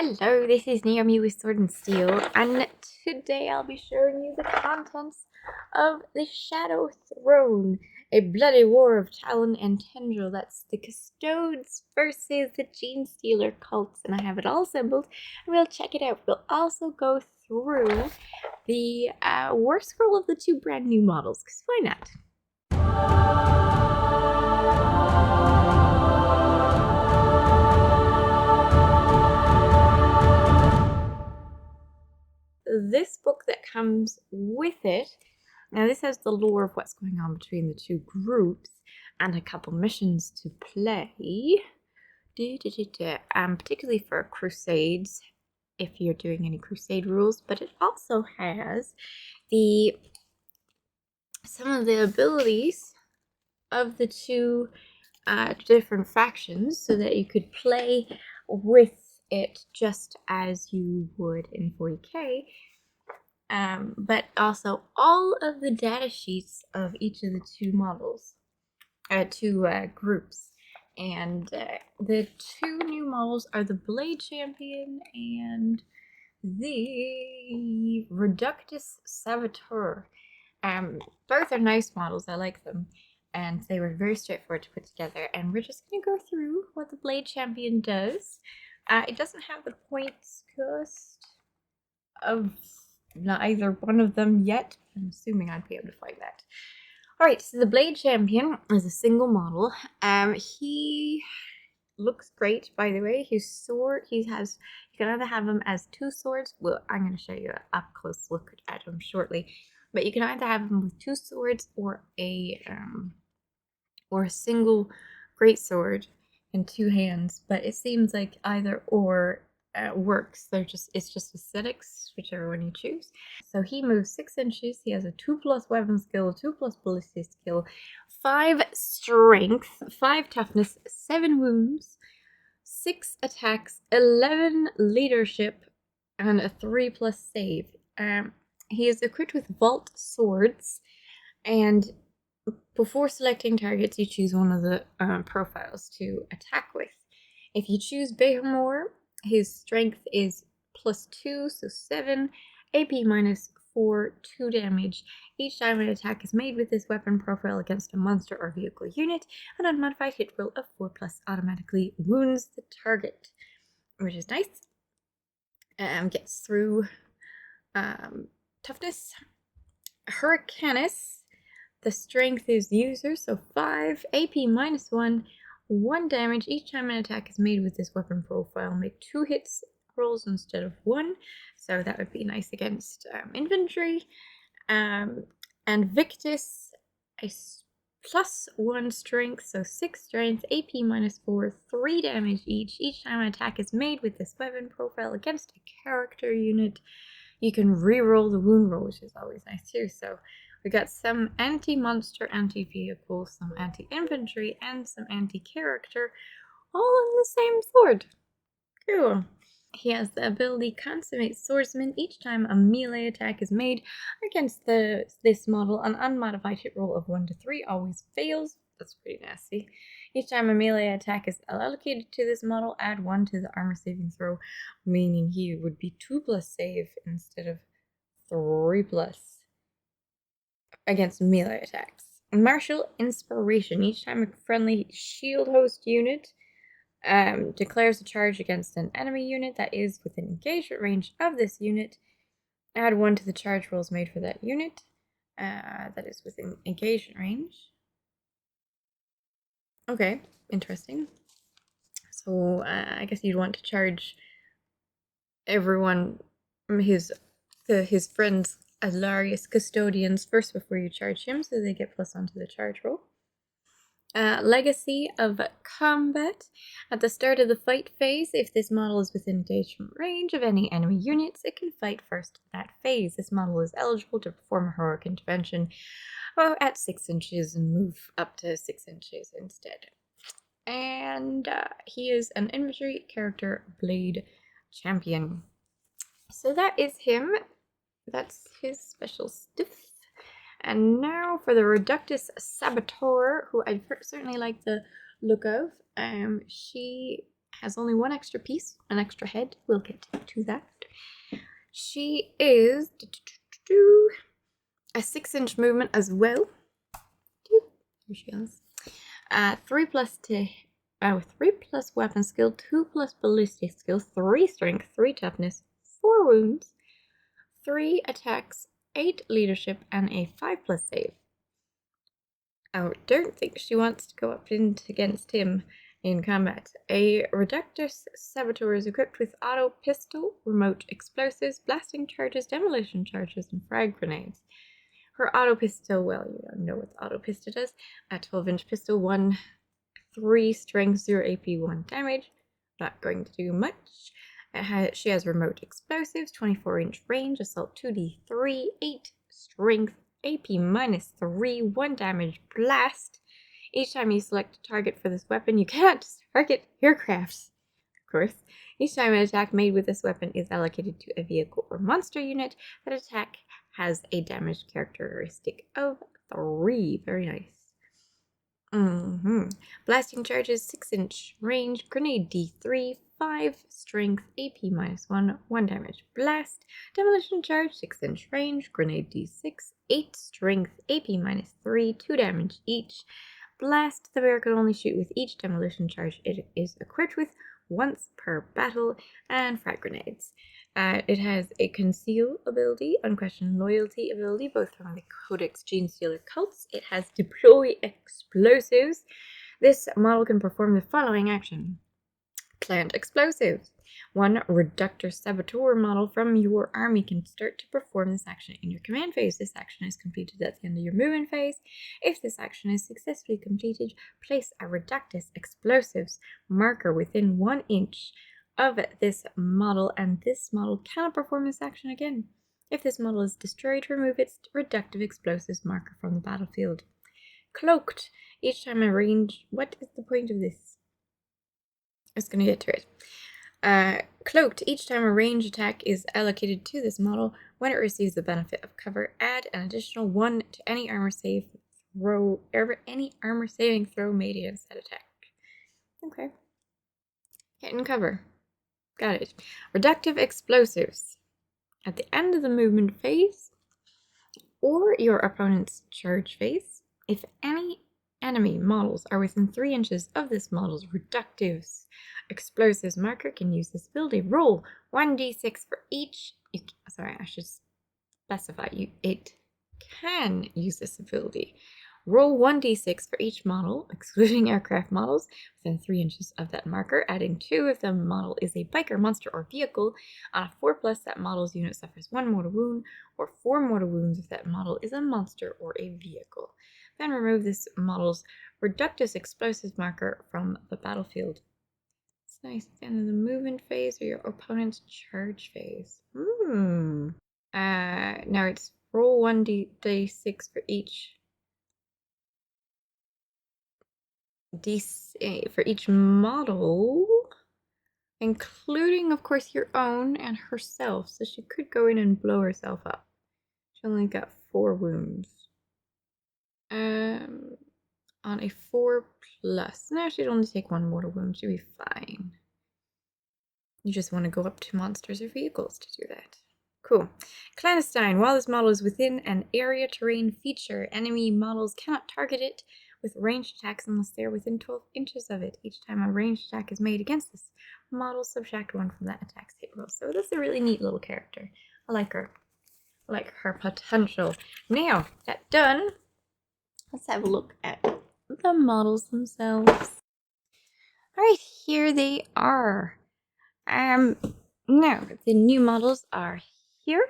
Hello, this is Naomi with Sword and Steel, and today I'll be showing you the contents of the Shadow Throne, a bloody war of Talon and Tendril. That's the Custodes versus the Genestealer cults, and I have it all assembled, and we'll check it out. We'll also go through the war scroll of the two brand new models, because why not? This book that comes with it, now this has the lore of what's going on between the two groups and a couple missions to play, particularly for crusades, if you're doing any crusade rules, but it also has some of the abilities of the two different factions so that you could play with it just as you would in 40k, but also all of the data sheets of each of the two models, groups. And the two new models are the Blade Champion and the Reductus Saboteur. Both are nice models, I like them, and they were very straightforward to put together, and we're just going to go through what the Blade Champion does. It doesn't have the points cost of either one of them yet. I'm assuming I'd be able to find that. Alright, so the Blade Champion is a single model. He looks great, by the way. His sword, you can either have him as two swords. Well, I'm going to show you an up-close look at him shortly. But you can either have him with two swords or a single greatsword in two hands. But it seems like either or works. It's just aesthetics, whichever one you choose. So he moves 6 inches. He has a 2+ weapon skill, 2+ ballistic skill, 5 strength, 5 toughness, 7 wounds, 6 attacks, 11 leadership, and a 3+ save. He is equipped with vault swords, and before selecting targets, you choose one of the profiles to attack with. If you choose Behemoth, his strength is +2, so 7, AP -4, 2 damage. Each time an attack is made with this weapon profile against a monster or vehicle unit, an unmodified hit roll of 4+ automatically wounds the target, which is nice. Gets through toughness. Hurricanus, the strength is user, so 5, AP -1, 1 damage. Each time an attack is made with this weapon profile, make 2 hits rolls instead of 1, so that would be nice against infantry. And Victus, a +1 strength, so 6 strength, AP -4, 3 damage each. Each time an attack is made with this weapon profile against a character unit, you can re-roll the wound roll, which is always nice too. So we got some anti-monster, anti-vehicle, some anti-infantry, and some anti-character, all on the same sword. Cool. He has the ability Consummate Swordsman. Each time a melee attack is made against this model, an unmodified hit roll of 1 to 3 always fails. That's pretty nasty. Each time a melee attack is allocated to this model, add 1 to the armor saving throw, meaning he would be 2+ save instead of 3+ against melee attacks. Martial Inspiration. Each time a friendly shield host unit declares a charge against an enemy unit that is within engagement range of this unit, add 1 to the charge rolls made for that unit that is within engagement range. Okay, interesting. So I guess you'd want to charge everyone, his friends, Alarius custodians first before you charge him, so they get +1 to the charge roll. Legacy of Combat. At the start of the fight phase, if this model is within engagement range of any enemy units, it can fight first that phase. This model is eligible to perform a heroic intervention at 6 inches and move up to 6 inches instead. And he is an infantry character, Blade Champion. So that is him. That's his special stuff. And now for the Reductus Saboteur, who I certainly like the look of. She has only one extra piece, an extra head. We'll get to that. She is a 6-inch movement as well. Here she is. 3+ weapon skill, 2+ ballistic skill, 3 strength, 3 toughness, 4 wounds, 3 attacks, 8 leadership, and a 5+ save. I don't think she wants to go up against him in combat. A Reductus Saboteur is equipped with auto pistol, remote explosives, blasting charges, demolition charges, and frag grenades. Her auto pistol, well, you don't know what the auto pistol does. A 12-inch pistol, 3 strength, 0 AP, 1 damage. Not going to do much. She has remote explosives, 24-inch range, assault 2d3, 8 strength, AP -3, 1 damage, blast. Each time you select a target for this weapon, you cannot target aircrafts. Of course. Each time an attack made with this weapon is allocated to a vehicle or monster unit, that attack has a damage characteristic of 3. Very nice. Blasting charges, 6-inch range, grenade D3, 5 strength, AP -1, 1 damage, blast. Demolition charge, 6-inch range, grenade D6, 8 strength, AP -3, 2 damage each. Blast, the bear can only shoot with each demolition charge it is equipped with once per battle, and frag grenades. It has a conceal ability, unquestioned loyalty ability, both from the Codex Genestealer cults. It has deploy explosives. This model can perform the following action. Plant explosives. 1 Reductus Saboteur model from your army can start to perform this action in your command phase. This action is completed at the end of your movement phase. If this action is successfully completed, place a Reductus Explosives marker within 1 inch of this model, and this model cannot perform this action again. If this model is destroyed, remove its Reductive Explosives marker from the battlefield. Cloaked. Each time a range... What is the point of this? I'm just going to get to it. Cloaked. Each time a range attack is allocated to this model, when it receives the benefit of cover, add an additional 1 to any armor saving throw made against that attack. Okay. Get in cover. Got it. Reductive explosives. At the end of the movement phase, or your opponent's charge phase, if any enemy models are within 3 inches of this model's Reductives explosives marker, can use this ability. Roll 1d6 for each. Sorry, I should specify it can use this ability. Roll 1d6 for each model, excluding aircraft models, within 3 inches of that marker, adding 2 if the model is a biker, monster, or vehicle. On a 4+, that model's unit suffers 1 mortal wound, or 4 mortal wounds if that model is a monster or a vehicle. Then remove this model's Reductus Explosives marker from the battlefield. It's nice. At the end of the movement phase or your opponent's charge phase. Now it's roll 1d6 for each for each model, including, of course, your own and herself. So she could go in and blow herself up. She only got 4 wounds. On a 4+. No, she'd only take 1 mortal wound. She'd be fine. You just want to go up to monsters or vehicles to do that. Cool. Clandestine. While this model is within an area terrain feature, enemy models cannot target it with ranged attacks unless they are within 12 inches of it. Each time a ranged attack is made against this model, subtract 1 from that attack's hit roll. So this is a really neat little character. I like her. I like her potential. Now, that done, let's have a look at the models themselves. Alright, here they are. Now, the new models are here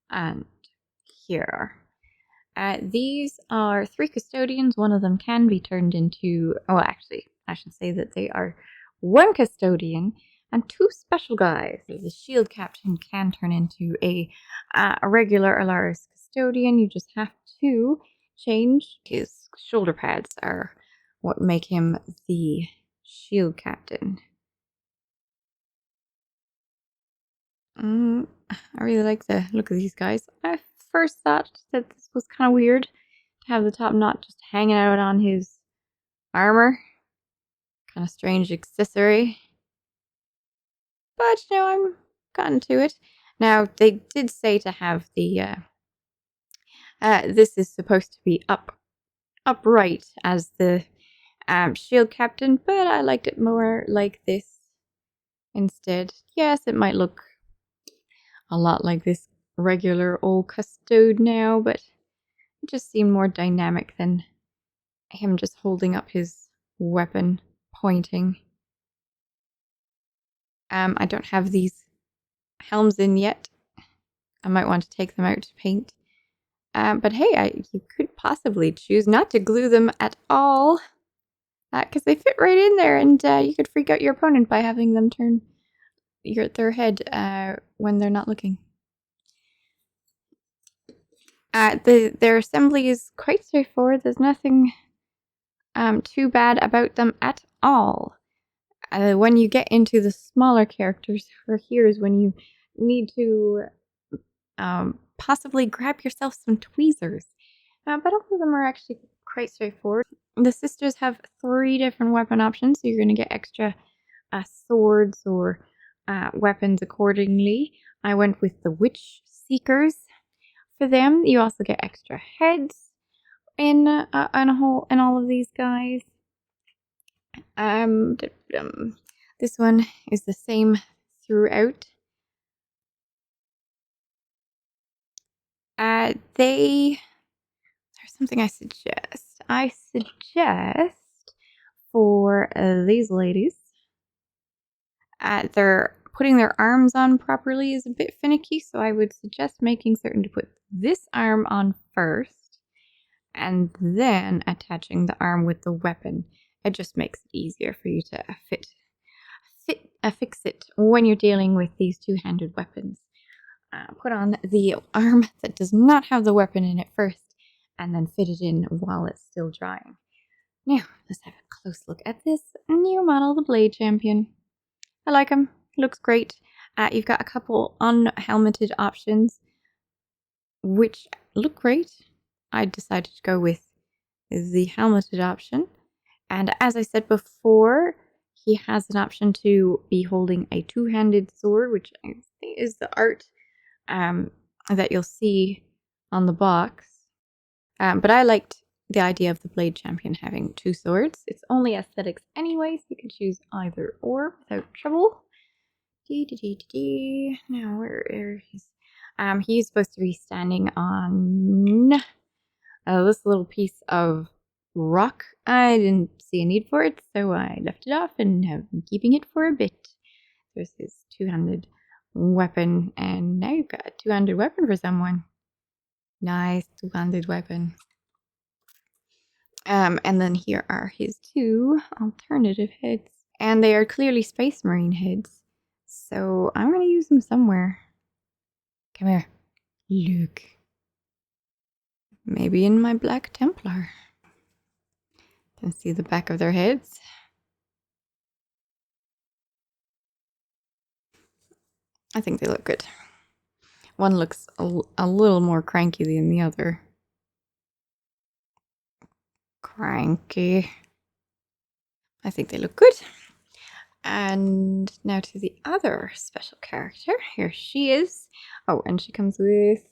and here. These are 3 custodians. One of them can be turned into... Oh, actually, I should say that they are 1 custodian and 2 special guys. The shield captain can turn into a regular Alaris custodian. You just have to change his shoulder pads are what make him the shield captain. I really like the look of these guys. I first thought that this was kind of weird to have the top knot just hanging out on his armor. Kind of strange accessory. but no, I'm gotten to it. Now, they did say to have the, this is supposed to be upright as the shield captain, but I liked it more like this instead. Yes, it might look a lot like this regular old custode now, but it just seemed more dynamic than him just holding up his weapon, pointing. I don't have these helms in yet. I might want to take them out to paint. But hey, you could possibly choose not to glue them at all, because they fit right in there, and you could freak out your opponent by having them turn their head when they're not looking. Their assembly is quite straightforward. There's nothing too bad about them at all. When you get into the smaller characters, here is when you need to possibly grab yourself some tweezers. But all of them are actually quite straightforward. The sisters have 3 different weapon options, so you're going to get extra swords or weapons accordingly. I went with the Witch Seekers for them. You also get extra heads in all of these guys. This one is the same throughout. There's something I suggest. I suggest for these ladies, they're putting their arms on properly is a bit finicky, so I would suggest making certain to put this arm on first and then attaching the arm with the weapon. It just makes it easier for you to fix it when you're dealing with these two-handed weapons. Put on the arm that does not have the weapon in it first, and then fit it in while it's still drying. Now, let's have a close look at this new model, the Blade Champion. I like him. He looks great. You've got a couple unhelmeted options, which look great. I decided to go with the helmeted option. And as I said before, he has an option to be holding a two-handed sword, which I think is the art that you'll see on the box. But I liked the idea of the Blade Champion having 2 swords. It's only aesthetics anyway, so you can choose either or without trouble. Now, where is he's supposed to be standing on this little piece of rock. I didn't see a need for it, so I left it off and have been keeping it for a bit. There's his two-handed weapon, and now you've got a two-handed weapon for someone. Nice two-handed weapon. And then here are his 2 alternative heads, and they are clearly Space Marine heads. So I'm going to use them somewhere. Come here. Look. Maybe in my Black Templar. Can see the back of their heads. I think they look good. One looks a little more cranky than the other. Cranky. I think they look good. And now to the other special character. Here she is. Oh, and she comes with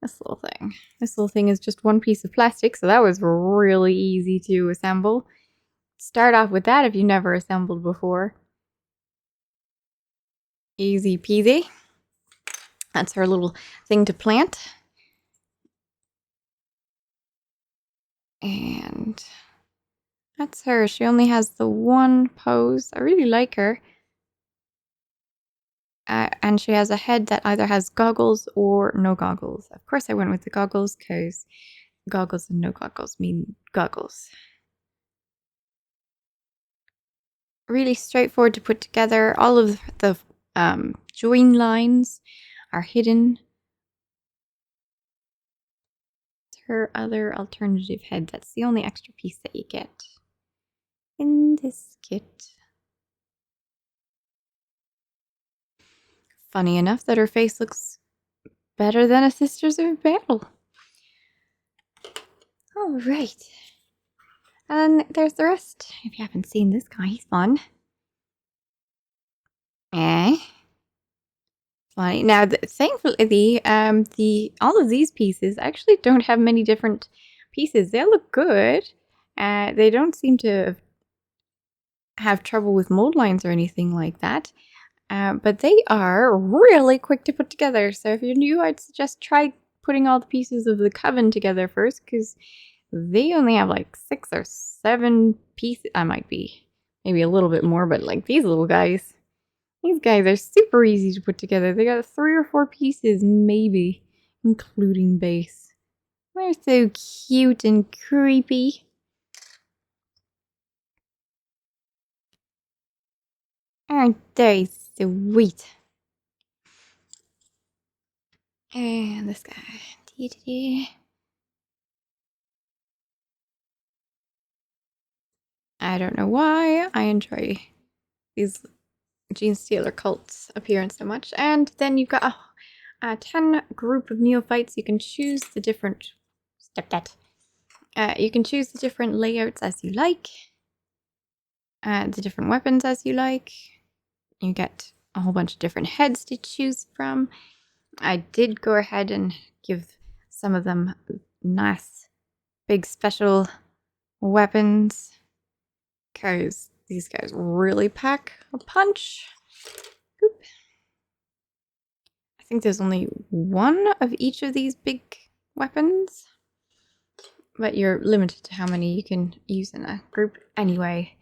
this little thing. This little thing is just one piece of plastic, so that was really easy to assemble. Start off with that if you never assembled before. Easy peasy. That's her little thing to plant. And that's her. She only has the one pose. I really like her. And she has a head that either has goggles or no goggles. Of course, I went with the goggles because goggles and no goggles mean goggles. Really straightforward to put together. All of the join lines are hidden. Her other alternative head. That's the only extra piece that you get in this kit. Funny enough that her face looks better than a Sisters of Battle. Alright. And there's the rest. If you haven't seen this guy, he's fun. Fine. Now, thankfully, all of these pieces actually don't have many different pieces. They look good. They don't seem to have trouble with mold lines or anything like that. But they are really quick to put together. So if you're new, I'd suggest try putting all the pieces of the Coven together first, because they only have like 6 or 7 pieces. I might be maybe a little bit more, but like these little guys. These guys are super easy to put together. They got 3 or 4 pieces, maybe, including base. They're so cute and creepy. Aren't they sweet? And this guy. I don't know why I enjoy these Genestealer cults appearance so much. And then you've got a 10 group of neophytes. You can choose the different you can choose the different layouts as you like, the different weapons as you like. You get a whole bunch of different heads to choose from. I did go ahead and give some of them nice big special weapons, because these guys really pack a punch. Oop. I think there's only one of each of these big weapons, but you're limited to how many you can use in a group anyway.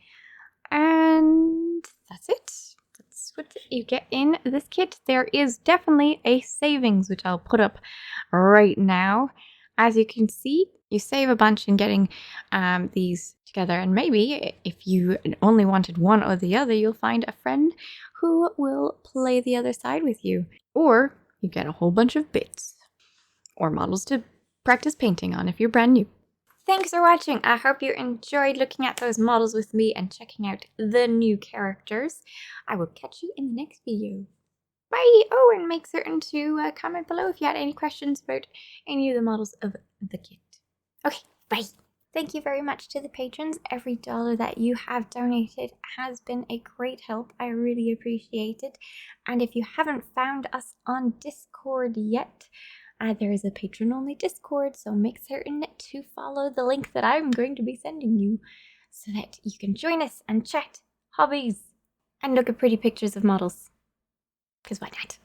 And that's it. That's what you get in this kit. There is definitely a savings, which I'll put up right now. As you can see, you save a bunch in getting these together, and maybe if you only wanted one or the other, you'll find a friend who will play the other side with you. Or you get a whole bunch of bits or models to practice painting on if you're brand new. Thanks for watching. I hope you enjoyed looking at those models with me and checking out the new characters. I will catch you in the next video. Bye! Oh, and make certain to comment below if you had any questions about any of the models of the kit. Okay, bye! Thank you very much to the patrons. Every dollar that you have donated has been a great help. I really appreciate it. And if you haven't found us on Discord yet, there is a patron-only Discord, so make certain to follow the link that I'm going to be sending you so that you can join us and chat hobbies and look at pretty pictures of models. Because why not?